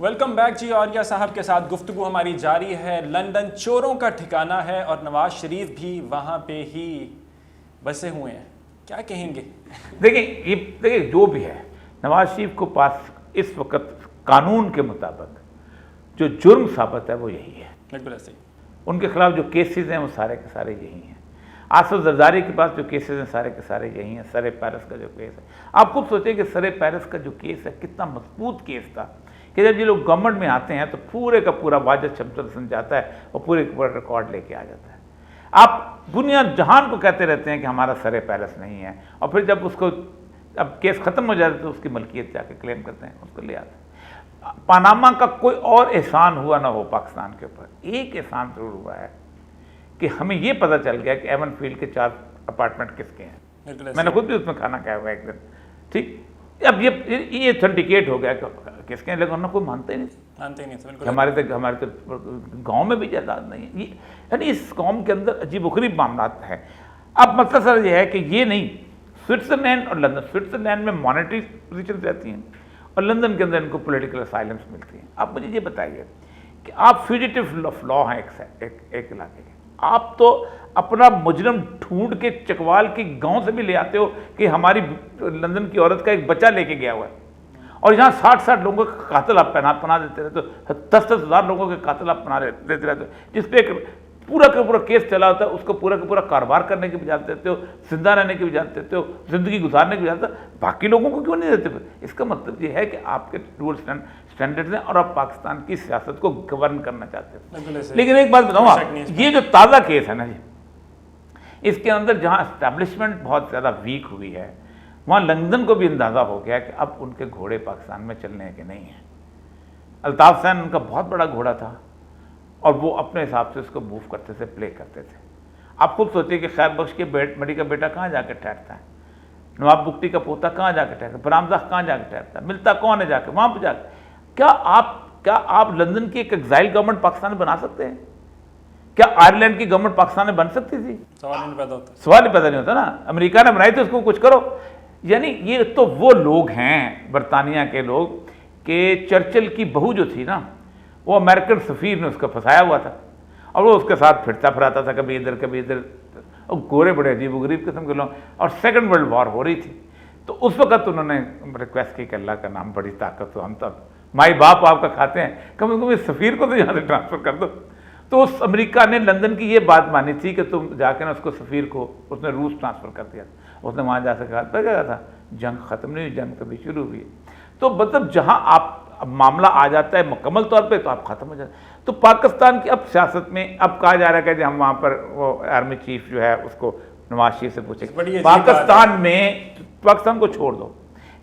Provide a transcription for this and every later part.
Welcome back جی. عاریہ صاحب کے ساتھ گفتگو ہماری جاری ہے. لندن چوروں کا ٹھکانہ ہے اور نواز شریف بھی وہاں پہ ہی بسے ہوئے ہیں. کیا کہیں گے؟ دیکھیں جو بھی ہے، نواز شریف کو پاس اس وقت قانون کے مطابق جو جرم ثابت ہے وہ یہی ہے. بالکل ایسے ہی. ان کے خلاف جو کیسز ہیں وہ سارے کے سارے یہی ہیں. آصف زرداری کے پاس جو کیسز ہیں سارے کے سارے یہی ہیں. سر پیرس کا جو کیس ہے، آپ خود سوچیں کہ سر پیرس کا جو کیس ہے کتنا مضبوط کیس تھا کہ جب یہ لوگ گورنمنٹ میں آتے ہیں تو پورے کا پورا واجد شمشل سن جاتا ہے اور پورے کا پورا ریکارڈ لے کے آ جاتا ہے. آپ دنیا جہان کو کہتے رہتے ہیں کہ ہمارا سر پیرس نہیں ہے، اور پھر جب اس کو اب کیس ختم ہو جاتا ہے تو اس کی ملکیت جا کے کلیم کرتے ہیں، اس کو لے آتے ہیں. پاناما کا کوئی اور احسان ہوا نہ ہو پاکستان کے اوپر، ایک احسان ضرور ہوا ہے کہ ہمیں یہ پتہ چل گیا کہ ایون فیلڈ کے 4 اپارٹمنٹ کس کے ہیں. میں نے خود بھی اس میں کھانا کھایا ہوا ایک دن. ٹھیک، اب یہ اتھینٹیکیٹ ہو گیا کہ کس کے ہیں، لیکن کوئی مانتے نہیں. ہمارے تو گاؤں میں بھی جائیداد نہیں ہے. یعنی اس قوم کے اندر عجیب و غریب معاملات ہیں. اب مسئلہ سر یہ ہے کہ یہ نہیں، سوئٹزرلینڈ اور لندن، سوئٹزرلینڈ میں مانیٹری پوزیشن رہتی ہیں اور لندن کے اندر ان کو پولیٹیکل اسائلمس ملتی ہیں. آپ مجھے یہ بتائیے کہ آپ فیوجیٹو آف لا ہیں ایک علاقے کے، آپ تو اپنا مجرم ڈھونڈ کے چکوال کے گاؤں سے بھی لے آتے ہو کہ ہماری لندن کی عورت کا ایک بچہ لے کے گیا ہوا ہے، اور یہاں 60 لوگوں کا قاتل آپ پناہ دیتے رہتے ہو، 10 ہزار لوگوں کے قاتل آپ پناہ دیتے رہتے ہو، جس پہ ایک پورا کا پورا کیس چلا ہوتا ہے. اس کو پورا کا پورا کاروبار کرنے کی بھی اجازت دیتے ہو، زندہ رہنے کی بھی اجازت دیتے ہو، زندگی گزارنے کی بھی اجازت. باقی لوگوں کو کیوں نہیں دیتے؟ اس کا مطلب یہ ہے کہ آپ کے رول اسٹینڈرڈز ہیں اور آپ پاکستان کی سیاست کو گورن کرنا چاہتے ہیں. لیکن ایک بات بتاؤں آپ، یہ جو تازہ کیس ہے نا جی، اس کے اندر جہاں اسٹیبلشمنٹ بہت زیادہ ویک ہوئی ہے، وہاں لندن کو بھی اندازہ ہو گیا کہ اب ان کے گھوڑے پاکستان میں چلنے کے نہیں ہیں. الطاف حسین ان کا بہت بڑا گھوڑا تھا اور وہ اپنے حساب سے اس کو موو کرتے تھے، پلے کرتے تھے. آپ خود سوچیں کہ خیر بخش کے مڑی کا بیٹا کہاں جا کے ٹھہرتا ہے، نواب بگٹی کا پوتا کہاں جا کے ٹھہرتا ہے، برامزہ کہاں جا کے ٹھہرتا ہے، ملتا کون ہے جا کے وہاں پہ جا کے. کیا آپ لندن کی ایک ایگزائل گورنمنٹ پاکستان میں بنا سکتے ہیں؟ کیا آئرلینڈ کی گورنمنٹ پاکستان میں بن سکتی تھی؟ سوال ہی پیدا نہیں ہوتا نا. امریکہ نے بنائی تھی، اس کو کچھ کرو. یعنی یہ تو وہ لوگ ہیں برطانیہ کے لوگ کہ چرچل کی بہو جو تھی نا، وہ امریکن سفیر نے اس کو پھنسایا ہوا تھا اور وہ اس کے ساتھ پھرتا پھراتا تھا، کبھی ادھر کبھی ادھر. اور گورے بڑے عجیب و غریب قسم کے لوگ، اور سیکنڈ ورلڈ وار ہو رہی تھی. تو اس وقت انہوں نے ریکویسٹ کی کہ اللہ کا نام بڑی طاقت ہو، ہم تو مائی باپ آپ کا کھاتے ہیں، کم از کم اس سفیر کو تو یہاں سے ٹرانسفر کر دو. تو اس امریکہ نے لندن کی یہ بات مانی تھی کہ تم جا کے نا اس کو سفیر کو، اس نے روس ٹرانسفر کر دیا. اس نے وہاں جا سے کہا تھا جنگ ختم نہیں ہوئی، جنگ کبھی شروع ہوئی ہے. تو مطلب جہاں آپ معاملہ آ جاتا ہے مکمل طور پہ تو آپ ختم ہو جاتے ہیں. تو پاکستان کی اب سیاست میں اب کہا جا رہا ہے کہ ہم وہاں پر وہ آرمی چیف جو ہے اس کو نواز شریف سے پوچھیں. پاکستان کو چھوڑ دو،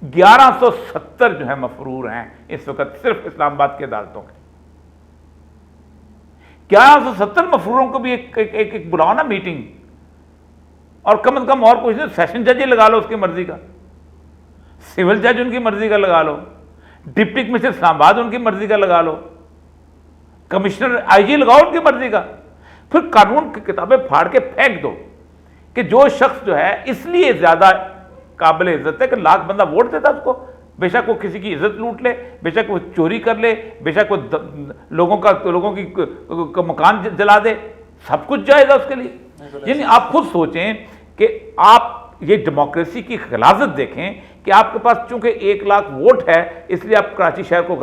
1170 جو ہے مفرور ہیں اس وقت صرف اسلام آباد کی عدالتوں کے. 1170 مفروروں کو بھی ایک بلاؤ نا میٹنگ، اور کم از کم اور کچھ نہیں، سیشن جج ہی لگا لو اس کی مرضی کا، سول جج ان کی مرضی کا لگا لو، ڈپٹی کمشنر اسلام آباد ان کی مرضی کا لگا لو، کمشنر آئی جی لگاؤ ان کی مرضی کا. پھر قانون کی کتابیں پھاڑ کے پھینک دو کہ جو شخص جو ہے اس لیے زیادہ قابل عزت ہے کہ لاکھ بندہ ووٹ دیتا اس کو، بے شک وہ کسی کی عزت لوٹ لے، بے شک وہ چوری کر لے، بے شک وہ لوگوں کی مکان جلا دے، سب کچھ جائز ہے اس کے لیے. یعنی آپ خود سوچیں کہ آپ یہ ڈیموکریسی کی غلاظت دیکھیں کہ آپ کے پاس چونکہ 1 لاکھ ووٹ ہے اس لیے آپ کراچی شہر کو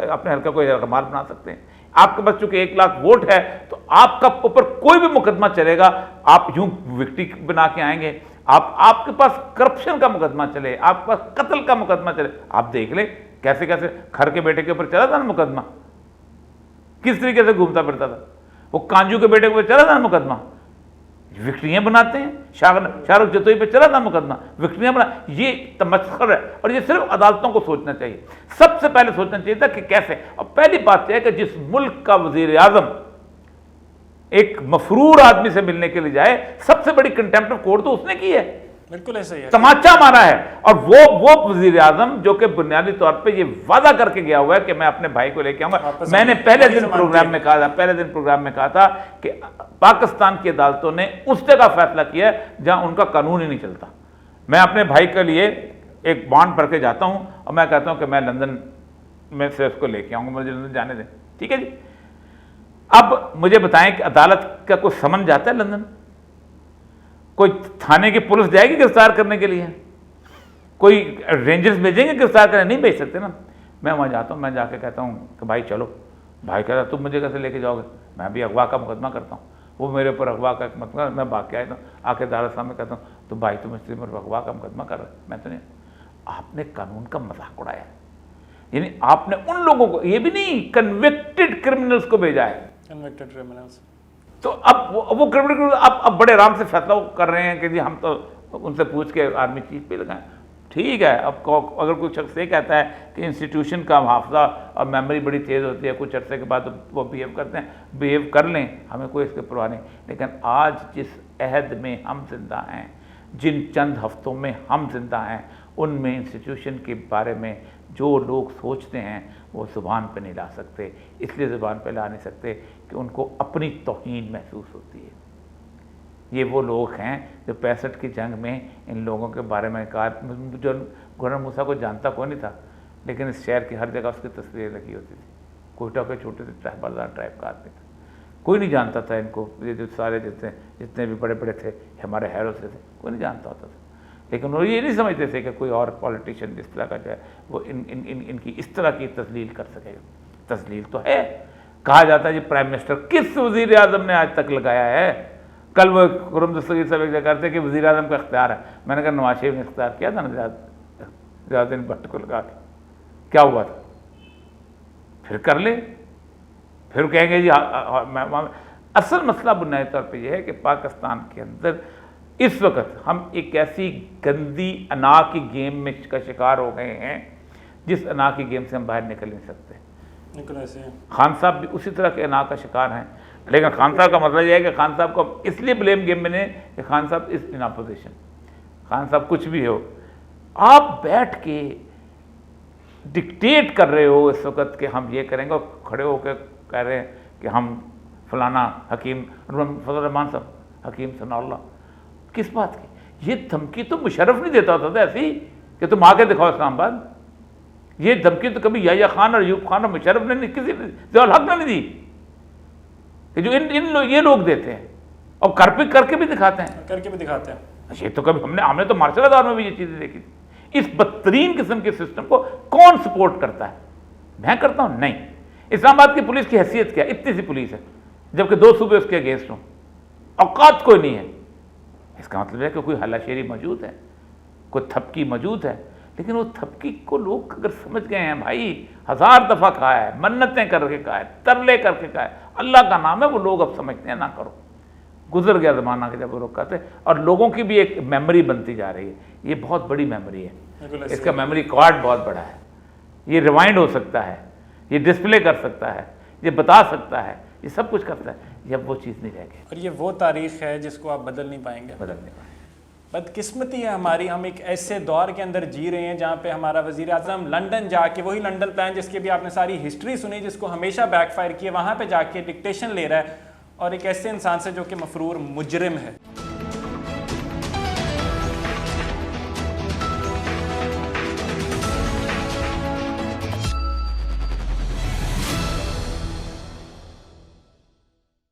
اپنے حلقہ کو یرغمال بنا سکتے ہیں. آپ کے پاس چونکہ 1 لاکھ ووٹ ہے تو آپ کا اوپر کوئی بھی مقدمہ چلے گا، آپ یوں وکٹی بنا کے آئیں گے. آپ کے پاس کرپشن کا مقدمہ چلے، آپ کے پاس قتل کا مقدمہ چلے، آپ دیکھ لیں کیسے کھر کے بیٹے کے اوپر چلا تھا نا مقدمہ، کس طریقے سے گھومتا پھرتا تھا. وہ کانجو کے بیٹے کے اوپر چلا تھا نا مقدمہ، وکٹریاں بناتے ہیں. شاہ رخ جتوئی پہ چلا تھا مقدمہ، وکٹریاں بنا. یہ تمسخر ہے اور یہ صرف عدالتوں کو سوچنا چاہیے. سب سے پہلے سوچنا چاہیے تھا کہ کیسے. اور پہلی بات یہ ہے کہ جس ملک کا وزیر اعظم ایک مفرور آدمی سے ملنے کے لیے جائے، سب سے بڑی کنٹیمپٹ آف کورٹ تو اس نے کی ہے. بالکل ایسا ہی ہے، تماچا مارا ہے. اور وہ وزیر اعظم جو کہ بنیادی طور پہ یہ وعدہ کر کے گیا ہوا ہے کہ میں اپنے بھائی کو لے کے آؤں گا. میں نے پہلے دن پروگرام میں کہا تھا کہ پاکستان کی عدالتوں نے اس جگہ فیصلہ کیا ہے جہاں ان کا قانون ہی نہیں چلتا. میں اپنے بھائی کے لیے ایک بانڈ بھر کے جاتا ہوں اور میں کہتا ہوں کہ میں لندن میں سے اس کو لے کے آؤں گا, مجھے لندن جانے دیں. ٹھیک ہے جی. اب مجھے بتائیں کہ عدالت کا کوئی سمن جاتا ہے لندن؟ کوئی تھانے کی پولیس جائے گی گرفتار کرنے کے لیے؟ کوئی رینجرز بھیجیں گے گرفتار کرنے؟ نہیں بھیج سکتے نا. میں وہاں جاتا ہوں, میں جا کے کہتا ہوں کہ بھائی چلو. بھائی کہتا تم مجھے کیسے لے کے جاؤ گے؟ میں بھی اغوا کا مقدمہ کرتا ہوں. وہ میرے اوپر اغوا کا مقدمہ, میں بھاگ کے آتا ہوں, آ کے عدالت سامنے کہتا ہوں تو بھائی تم اس لیے اغوا کا مقدمہ کر رہے. میں تو نہیں. آپ نے قانون کا مذاق اڑایا. یعنی آپ نے ان لوگوں کو, یہ بھی نہیں, کنوکٹڈ کرمنلز کو بھیجا ہے. Convicted criminals. تو اب وہ کرمنل اب بڑے آرام سے فیصلہ کر رہے ہیں کہ جی ہم تو ان سے پوچھ کے آرمی چیف پہ لگائیں. ٹھیک ہے. اب اگر کوئی شخص یہ کہتا ہے کہ انسٹیٹیوشن کا حافظہ اور میموری بڑی تیز ہوتی ہے, کچھ عرصے کے بعد وہ بیہیو کرتے ہیں, بیہیو کر لیں, ہمیں کوئی اس کی پرواہ نہیں. لیکن آج جس عہد میں ہم زندہ ہیں, جن چند ہفتوں میں ہم زندہ ہیں, ان میں انسٹیٹیوشن کے بارے میں جو لوگ سوچتے ہیں وہ زبان پہ نہیں لا سکتے. اس لیے زبان پہ لا نہیں سکتے کہ ان کو اپنی توہین محسوس ہوتی ہے. یہ وہ لوگ ہیں جو 65 کی جنگ میں ان لوگوں کے بارے میں کہا. جو گورنر موسیٰ کو جانتا کوئی نہیں تھا, لیکن اس شہر کی ہر جگہ اس کی تصویریں لگی ہوتی تھی. کوئٹہ کے چھوٹے سے بازار ٹائپ کا آدمی تھا, کوئی نہیں جانتا تھا ان کو. یہ جو سارے جتنے بھی بڑے بڑے تھے ہمارے ہیرو سے تھے, کوئی نہیں جانتا ہوتا تھا. لیکن وہ یہ نہیں سمجھتے تھے کہ کوئی اور پولیٹیشین جس طرح کا جو ہے وہ ان کی اس طرح کی تذلیل کر سکے گا. تذلیل تو ہے. کہا جاتا ہے جی پرائم منسٹر کس وزیر اعظم نے آج تک لگایا ہے. کل وہ خرم دستگیر صاحب ایک جگہ کرتے کہ وزیر اعظم کا اختیار ہے. میں نے کہا نواز شریف نے اختیار کیا تھا نا زیادہ دن بھٹ کو لگا کے, کیا ہوا تھا؟ پھر کر لے, پھر کہیں گے جی. اصل مسئلہ بنیادی طور پہ یہ ہے کہ پاکستان کے اندر اس وقت ہم ایک ایسی گندی انا کی گیم میں کا شکار ہو گئے ہیں جس انا کی گیم سے ہم باہر نکل نہیں سکتے. خان صاحب بھی اسی طرح کے انا کا شکار ہیں. لیکن خان صاحب کا مسئلہ یہ ہے کہ خان صاحب کو اس لیے بلیم گیم میں نے کہ خان صاحب از ان اپوزیشن. خان صاحب کچھ بھی ہو, آپ بیٹھ کے ڈکٹیٹ کر رہے ہو اس وقت کہ ہم یہ کریں گے, اور کھڑے ہو کے کہہ رہے ہیں کہ ہم فلانا حکیم فضل الرحمان صاحب حکیم ثناء اللہ. کس بات کی؟ یہ دھمکی تو مشرف نہیں دیتا ہوتا تھا ایسی کہ تم آ کے دکھاؤ اسلام آباد. یہ دھمکی تو کبھی یحییٰ خان اور ایوب خان اور مشرف نے نہیں, کسی ضیاء الحق نے نہیں دی, کہ جو یہ لوگ دیتے ہیں اور کر کے بھی دکھاتے ہیں. یہ تو کبھی ہم نے تو مارشل ادار میں بھی یہ چیزیں دیکھی تھی. اس بدترین قسم کے سسٹم کو کون سپورٹ کرتا ہے؟ میں کرتا ہوں؟ نہیں. اسلام آباد کی پولیس کی حیثیت کیا؟ اتنی سی پولیس ہے, جبکہ 2 صوبے اس کے اگینسٹ ہوں, اوقات کوئی نہیں ہے. اس کا مطلب ہے کہ کوئی ہلا شیری موجود ہے, کوئی تھپکی موجود ہے. لیکن وہ تھپکی کو لوگ اگر سمجھ گئے ہیں, بھائی 1000 دفعہ کہا ہے, منتیں کر کے کہا ہے, ترلے کر کے کہا ہے, اللہ کا نام ہے, وہ لوگ اب سمجھتے ہیں نہ کرو. گزر گیا زمانہ کہ جب وہ لوگ کہتے, اور لوگوں کی بھی ایک میموری بنتی جا رہی ہے. یہ بہت بڑی میموری ہے, اس کا میموری کارڈ بہت بڑا ہے. یہ ریوائنڈ ہو سکتا ہے, یہ ڈسپلے کر سکتا ہے, یہ بتا سکتا ہے, یہ سب کچھ کرتا ہے. یہ وہ چیز نہیں رہ گئی. اور یہ وہ تاریخ ہے جس کو آپ بدل نہیں پائیں گے. بدقسمتی ہے ہماری, ہم ایک ایسے دور کے اندر جی رہے ہیں جہاں پہ ہمارا وزیر اعظم لنڈن جا کے, وہی لنڈن پلان جس کی بھی آپ نے ساری ہسٹری سنی, جس کو ہمیشہ بیک فائر کیا, وہاں پہ جا کے ڈکٹیشن لے رہا ہے, اور ایک ایسے انسان سے جو کہ مفرور مجرم ہے.